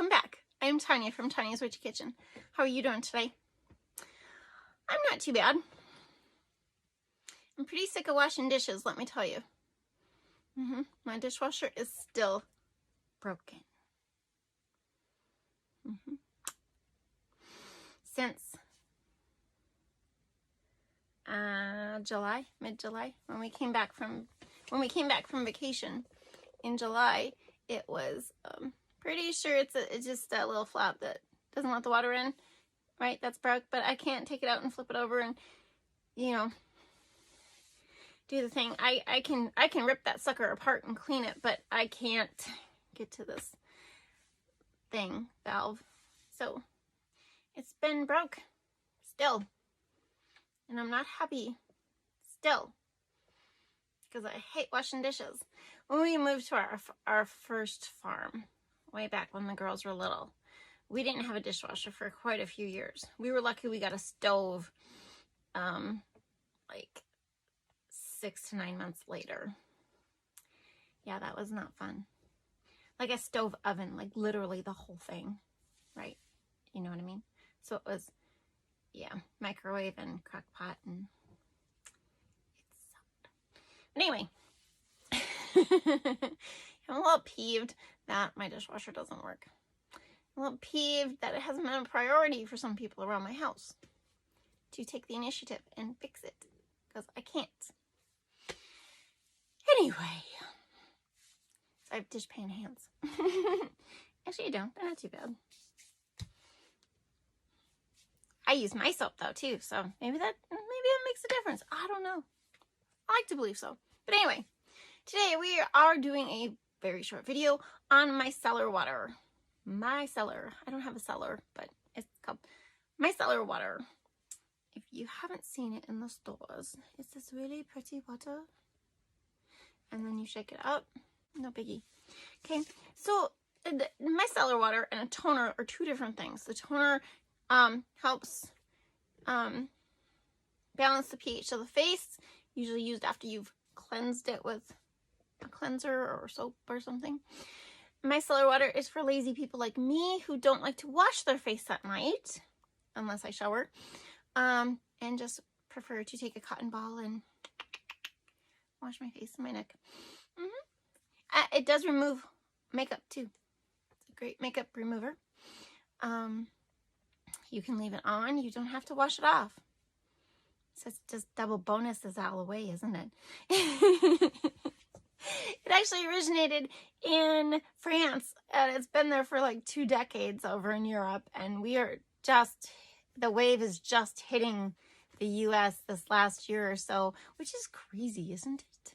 welcome back. I am Tonya from Tonya's Witchy Kitchen. How are you doing today? I'm not too bad. I'm pretty sick of washing dishes, let me tell you. My dishwasher is still broken. Since July, mid-July, when we came back from vacation in July, it was pretty sure it's just a little flap that doesn't let the water in, right? That's broke, but I can't take it out and flip it over and, you know, do the thing. I can rip that sucker apart and clean it, but I can't get to this thing valve. So it's been broke still, and I'm not happy still because I hate washing dishes. When we moved to our first farm way back when the girls were little, we didn't have a dishwasher for quite a few years. We were lucky we got a stove like 6 to 9 months later. Yeah, that was not fun. Like a stove oven, like literally the whole thing, right? You know what I mean? So it was, yeah, microwave and crock pot, and it sucked. But anyway, I'm a little peeved that my dishwasher doesn't work. I'm a little peeved that it hasn't been a priority for some people around my house to take the initiative and fix it, because I can't. Anyway, so I have dishpan hands. Actually, I don't. They're not too bad. I use my soap though too, so maybe that makes a difference. I don't know. I like to believe so. But anyway, today we are doing a very short video on micellar water. Micellar. I don't have a cellar, but it's called micellar water. If you haven't seen it in the stores, it's this really pretty water. And then you shake it up. No biggie. Okay, so the micellar water and a toner are two different things. The toner helps balance the pH of the face, usually used after you've cleansed it with a cleanser or soap or something. Micellar water is for lazy people like me who don't like to wash their face at night, unless I shower, and just prefer to take a cotton ball and wash my face and my neck. It does remove makeup too. It's a great makeup remover. You can leave it on. You don't have to wash it off. So it's just double bonuses all the way, isn't it? It actually originated in France, and it's been there for like 2 decades over in Europe, and the wave is just hitting the US this last year or so, which is crazy, isn't it?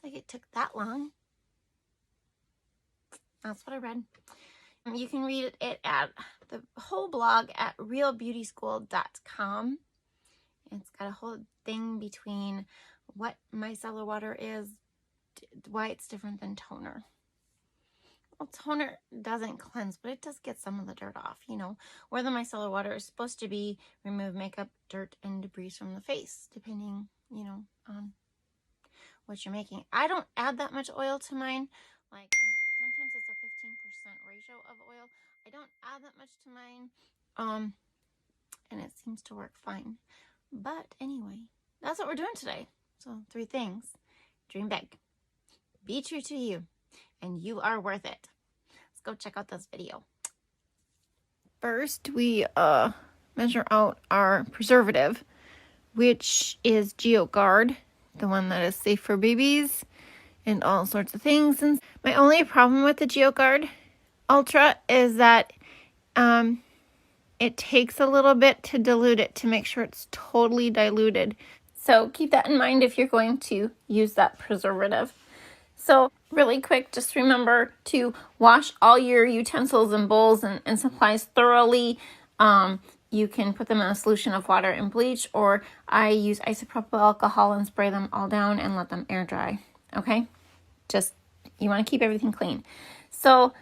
Like it took that long. That's what I read. You can read it at the whole blog at realbeautyschool.com. It's got a whole thing between what micellar water is, why it's different than toner. Well, toner doesn't cleanse, but it does get some of the dirt off, you know, where the micellar water is supposed to be remove makeup, dirt, and debris from the face, depending, you know, on what you're making. I don't add that much oil to mine. Like sometimes it's a 15% ratio of oil. I don't add that much to mine, and it seems to work fine. But anyway, that's what we're doing today. So 3 things. Dream big. Be true to you, and you are worth it. Let's go check out this video. First, we measure out our preservative, which is GeoGuard, the one that is safe for babies and all sorts of things. And my only problem with the GeoGuard Ultra is that it takes a little bit to dilute it to make sure it's totally diluted. So keep that in mind if you're going to use that preservative. So really quick, just remember to wash all your utensils and bowls and supplies thoroughly. You can put them in a solution of water and bleach, or I use isopropyl alcohol and spray them all down and let them air dry. Okay? Just, you want to keep everything clean. So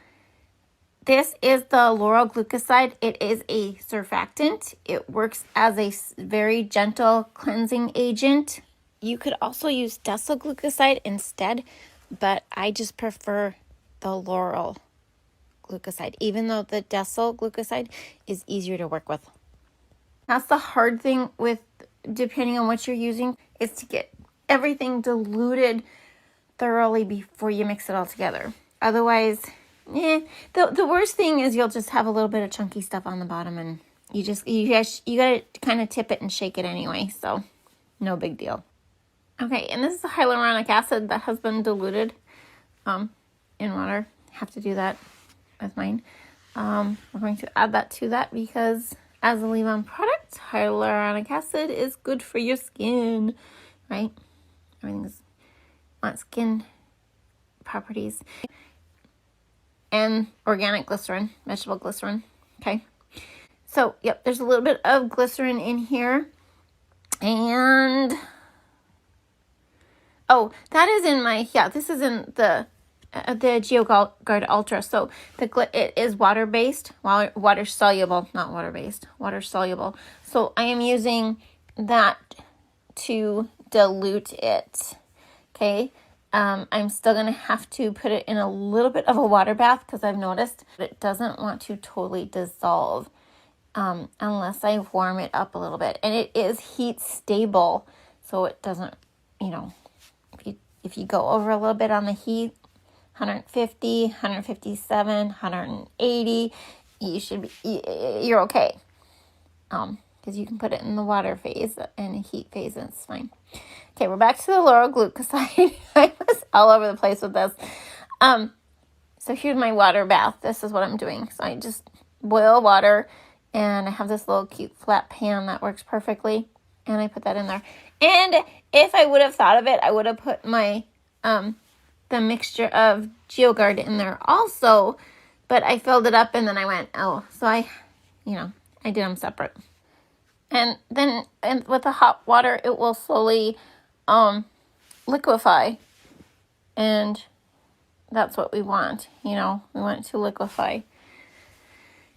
this is the laurel glucoside. It is a surfactant. It works as a very gentle cleansing agent. You could also use desylglucoside instead, but I just prefer the laurel glucoside, even though the decyl glucoside is easier to work with. That's the hard thing with, depending on what you're using, is to get everything diluted thoroughly before you mix it all together. Otherwise, the worst thing is you'll just have a little bit of chunky stuff on the bottom, and you gotta kind of tip it and shake it anyway, so no big deal. Okay, and this is the hyaluronic acid that has been diluted in water. Have to do that with mine. We're going to add that to that because as a leave-on product, hyaluronic acid is good for your skin, right? Everything's on skin properties. And organic glycerin, vegetable glycerin, okay? So, yep, there's a little bit of glycerin in here. And, oh, that is in my, this is in the GeoGuard Ultra. So, it is water-based, water soluble, not water-based, water soluble. So, I am using that to dilute it, okay? I'm still going to have to put it in a little bit of a water bath because I've noticed that it doesn't want to totally dissolve unless I warm it up a little bit. And it is heat stable, so it doesn't, if you go over a little bit on the heat, 150, 157, 180, you're okay. Because you can put it in the water phase and heat phase and it's fine. Okay, we're back to the laurel glucoside. I was all over the place with this. So here's my water bath. This is what I'm doing. So I just boil water, and I have this little cute flat pan that works perfectly, and I put that in there. And if I would have thought of it, I would have put my the mixture of GeoGuard in there also, but I filled it up and then I went, so I did them separate. And then with the hot water, it will slowly liquefy, and that's what we want. We want it to liquefy.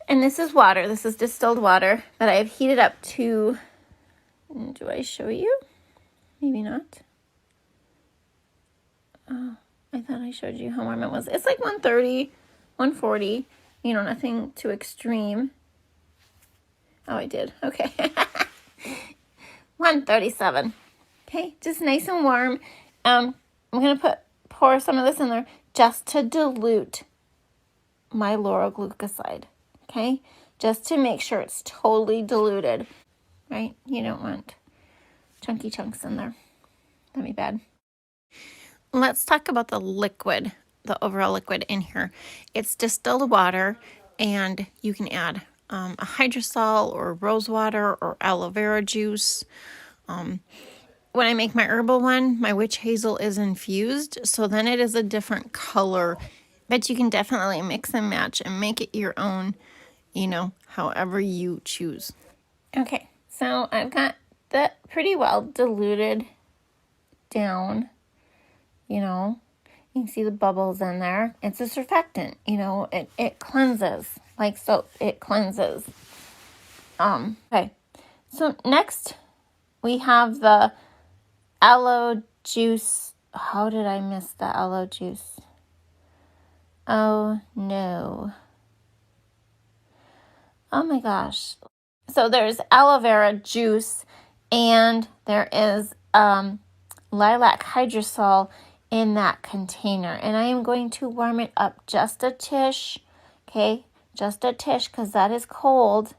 And this is water. This is distilled water that I have heated up to, do I show you? Maybe not. Oh, I thought I showed you how warm it was. It's like 130, 140, nothing too extreme. Oh, I did. Okay. 137. Okay, just nice and warm. I'm going to pour some of this in there just to dilute my laurel glucoside. Okay, just to make sure it's totally diluted, right? You don't want chunky chunks in there. That'd be bad. Let's talk about the liquid, the overall liquid in here. It's distilled water, and you can add a hydrosol or rose water or aloe vera juice. When I make my herbal one, my witch hazel is infused, so then it is a different color, but you can definitely mix and match and make it your own, however you choose. Okay, so I've got that pretty well diluted down, you can see the bubbles in there. It's a surfactant, it cleanses, like soap, it cleanses. Okay, so next we have the aloe juice. How did I miss the aloe juice? Oh no. Oh my gosh. So there's aloe vera juice, and there is lilac hydrosol in that container. And I am going to warm it up just a tish. Okay, just a tish, because that is cold.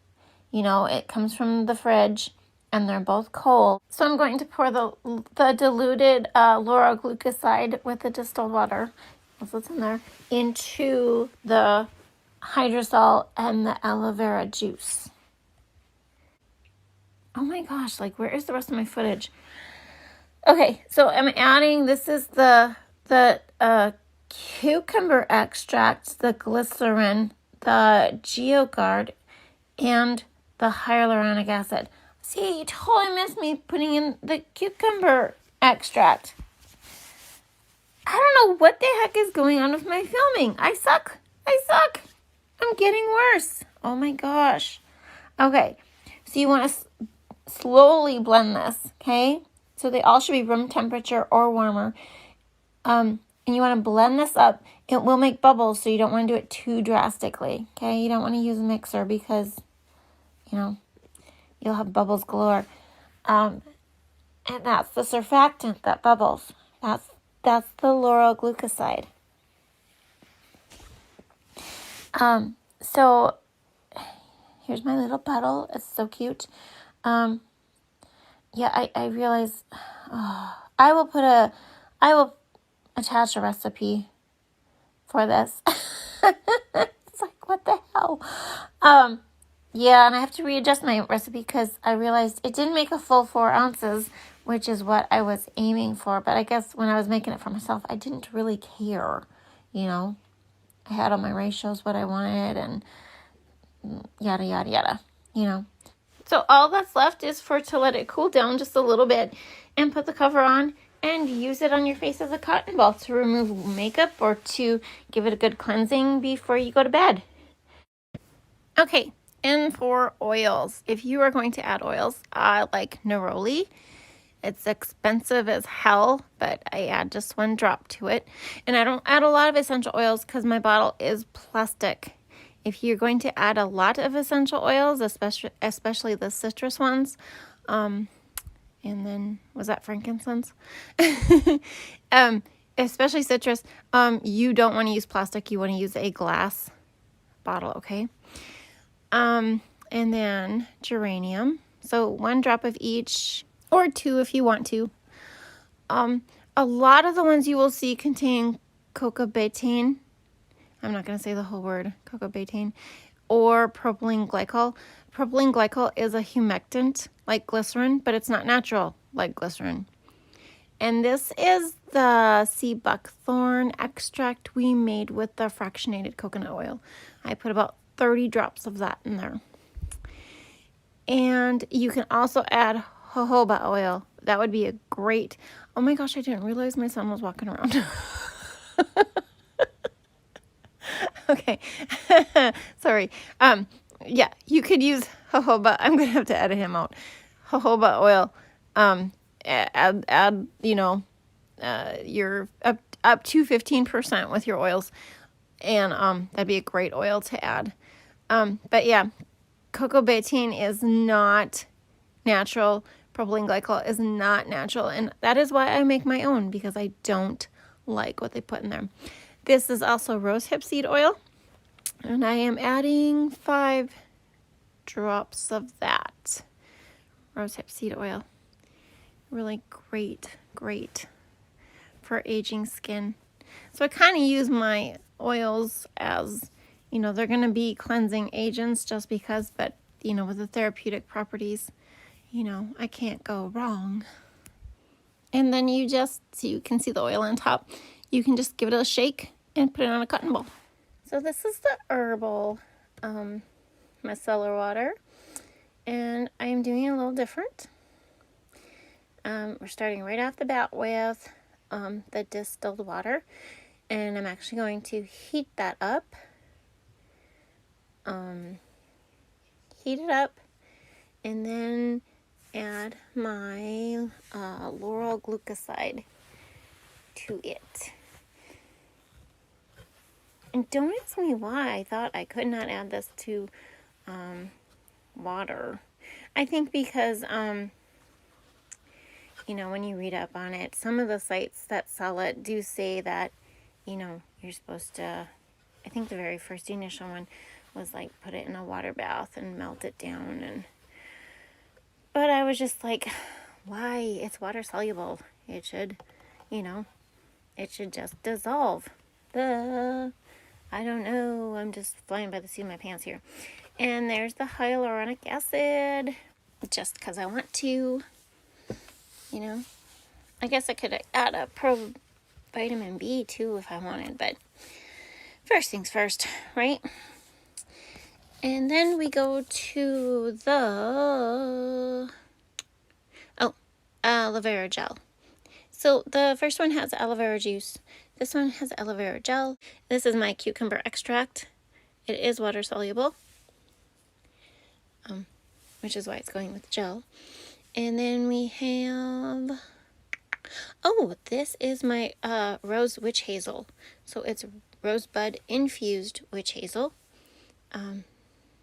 It comes from the fridge, and they're both cold. So I'm going to pour the diluted laurel glucoside with the distilled water, that's what's in there, into the hydrosol and the aloe vera juice. Oh my gosh, where is the rest of my footage? Okay, so I'm adding, this is the cucumber extract, the glycerin, the GeoGuard, and the hyaluronic acid. See, you totally missed me putting in the cucumber extract. I don't know what the heck is going on with my filming. I suck. I'm getting worse. Oh my gosh. Okay, so you want to slowly blend this, okay? So they all should be room temperature or warmer. And and you want to blend this up. It will make bubbles, so you don't want to do it too drastically, okay? You don't want to use a mixer because, you know, you'll have bubbles galore. And that's the surfactant that bubbles. That's the lauryl glucoside. So here's my little bottle. It's so cute. Yeah, I realize I will attach a recipe for this. It's like, what the hell? Yeah, and I have to readjust my recipe because I realized it didn't make a full 4 ounces, which is what I was aiming for. But I guess when I was making it for myself, I didn't really care, you know. I had all my ratios, what I wanted, and yada, yada, yada, you know. So all that's left is to let it cool down just a little bit and put the cover on and use it on your face as a cotton ball to remove makeup or to give it a good cleansing before you go to bed. Okay, and for oils, if you are going to add oils, I like neroli. It's expensive as hell, but I add just 1 drop to it. And I don't add a lot of essential oils because my bottle is plastic. If you're going to add a lot of essential oils, especially the citrus ones, and then, was that frankincense? Especially citrus, you don't want to use plastic. You want to use a glass bottle, okay? And then geranium. So 1 drop of each, or 2 if you want to. A lot of the ones you will see contain cocoa betaine. I'm not going to say the whole word, cocoa betaine, or propylene glycol. Propylene glycol is a humectant like glycerin, but it's not natural like glycerin. And this is the sea buckthorn extract we made with the fractionated coconut oil. I put about 30 drops of that in there. And you can also add jojoba oil. That would be a great... Oh my gosh, I didn't realize my son was walking around. Okay. Sorry. Yeah, you could use jojoba. I'm going to have to edit him out. Jojoba oil. Add you know, your up to 15% with your oils. And that'd be a great oil to add. But yeah, cocoa betaine is not natural. Propylene glycol is not natural. And that is why I make my own, because I don't like what they put in there. This is also rosehip seed oil. And I am adding 5 drops of that. Rosehip seed oil. Really great for aging skin. So I kind of use my oils as, you know, they're going to be cleansing agents just because, but, you know, with the therapeutic properties, you know, I can't go wrong. And then you just, so you can see the oil on top, you can just give it a shake and put it on a cotton ball. So this is the Herbal micellar water, and I am doing it a little different. We're starting right off the bat with the distilled water, and I'm actually going to heat that up. Heat it up, and then add my lauryl glucoside to it. And don't ask me why I thought I could not add this to water. I think because, you know, when you read up on it, some of the sites that sell it do say that, you know, you're supposed to, I think the very first initial one was like put it in a water bath and melt it down. But I was just like, why? It's water soluble. It should, you know, it should just dissolve. I don't know. I'm just flying by the seat of my pants here. And there's the hyaluronic acid, just because I want to, you know. I guess I could add a vitamin B too if I wanted, but first things first, right? And then we go to the aloe vera gel. So the first one has aloe vera juice. This one has aloe vera gel. This is my cucumber extract. It is water soluble, which is why it's going with gel. And then we have Oh, this is my rose witch hazel. So it's rosebud infused witch hazel.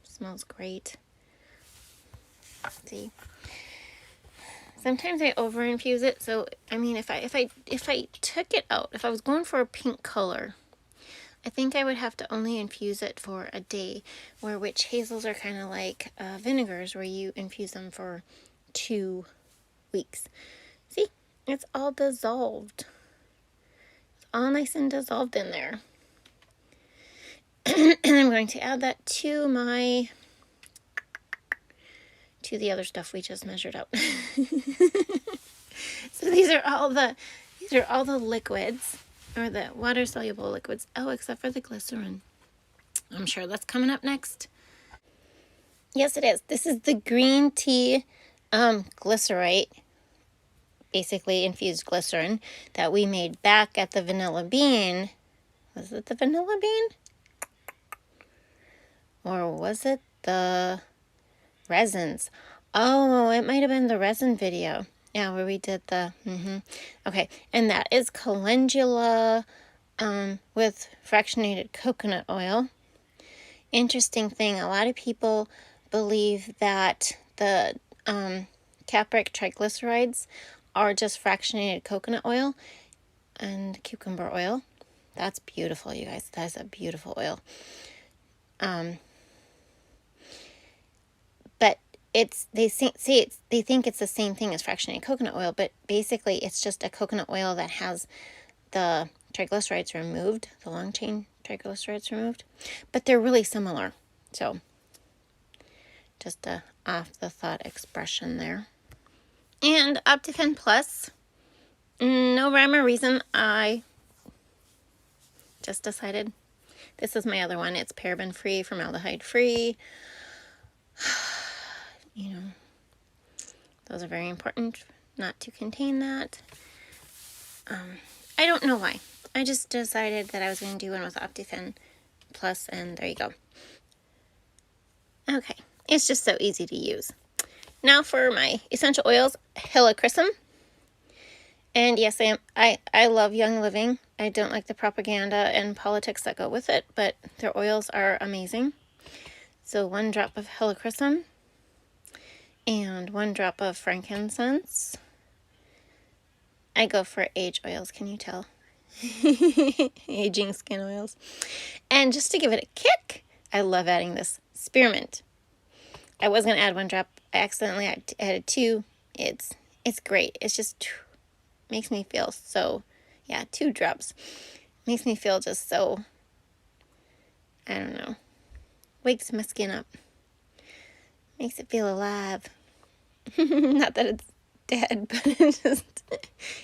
Smells great. See, sometimes I over infuse it. So I mean, if I took it out, if I was going for a pink color, I think I would have to only infuse it for a day. Where witch hazels are kind of like vinegars, where you infuse them for 2 weeks. See, it's all dissolved. It's all nice and dissolved in there. And I'm going to add that to the other stuff we just measured out. So these are all the liquids, or the water soluble liquids. Oh, except for the glycerin. I'm sure that's coming up next. Yes, it is. This is the green tea glycerite, basically infused glycerin that we made back at the vanilla bean. Was it the vanilla bean? Or was it the resins? Oh, it might have been the resin video. Yeah, where we did the, Okay, and that is calendula with fractionated coconut oil. Interesting thing, a lot of people believe that the capric triglycerides are just fractionated coconut oil and cucumber oil. That's beautiful, you guys. That is a beautiful oil. But they think it's the same thing as fractionated coconut oil, but basically it's just a coconut oil that has the triglycerides removed, the long chain triglycerides removed, but they're really similar. So just a off the thought expression there. And Optifin Plus, no rhyme or reason, I just decided this is my other one. It's paraben free, formaldehyde free. You know, those are very important not to contain that. I don't know why. I just decided that I was going to do one with Optifin Plus, and there you go. Okay, it's just so easy to use. Now for my essential oils, helichrysum. And yes, I love Young Living. I don't like the propaganda and politics that go with it, but their oils are amazing. So 1 drop of helichrysum and 1 drop of frankincense. I go for age oils, can you tell? Aging skin oils. And just to give it a kick, I love adding this spearmint. I was going to add 1 drop. I accidentally added 2. It's great. It's just makes me feel so, 2 drops. Makes me feel just so, I don't know, wakes my skin up. Makes it feel alive. Not that it's dead, but it's just,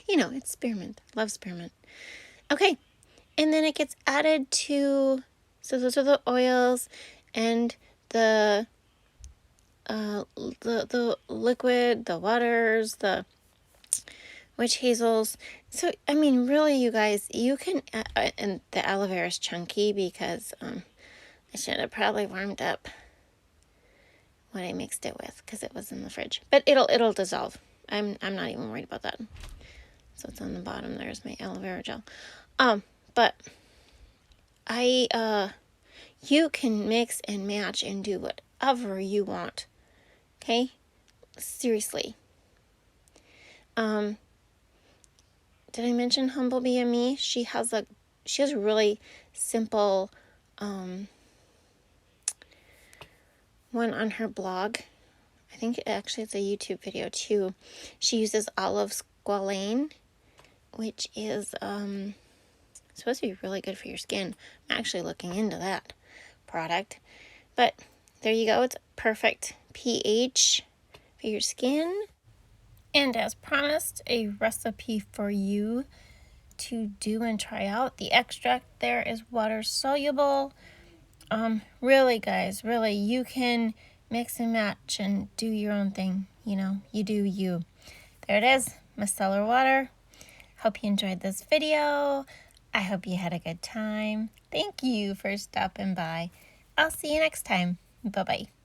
it's spearmint. Love spearmint. Okay, and then it gets added to, so those are the oils and the liquid, the waters, the witch hazels. So, I mean, really, you guys, you can, and the aloe vera is chunky because I should have probably warmed up what I mixed it with because it was in the fridge. But it'll dissolve. I'm not even worried about that. So it's on the bottom. There's my aloe vera gel. But you can mix and match and do whatever you want. Okay? Seriously. Did I mention Humble BME? She has a really simple one on her blog. I think actually it's a YouTube video too. She uses olive squalane, which is supposed to be really good for your skin. I'm actually looking into that product. But there you go. It's perfect pH for your skin. And as promised, a recipe for you to do and try out. The extract there is water soluble. Really, guys, really, you can mix and match and do your own thing. You do you. There it is, micellar water. Hope you enjoyed this video. I hope you had a good time. Thank you for stopping by. I'll see you next time. Bye-bye.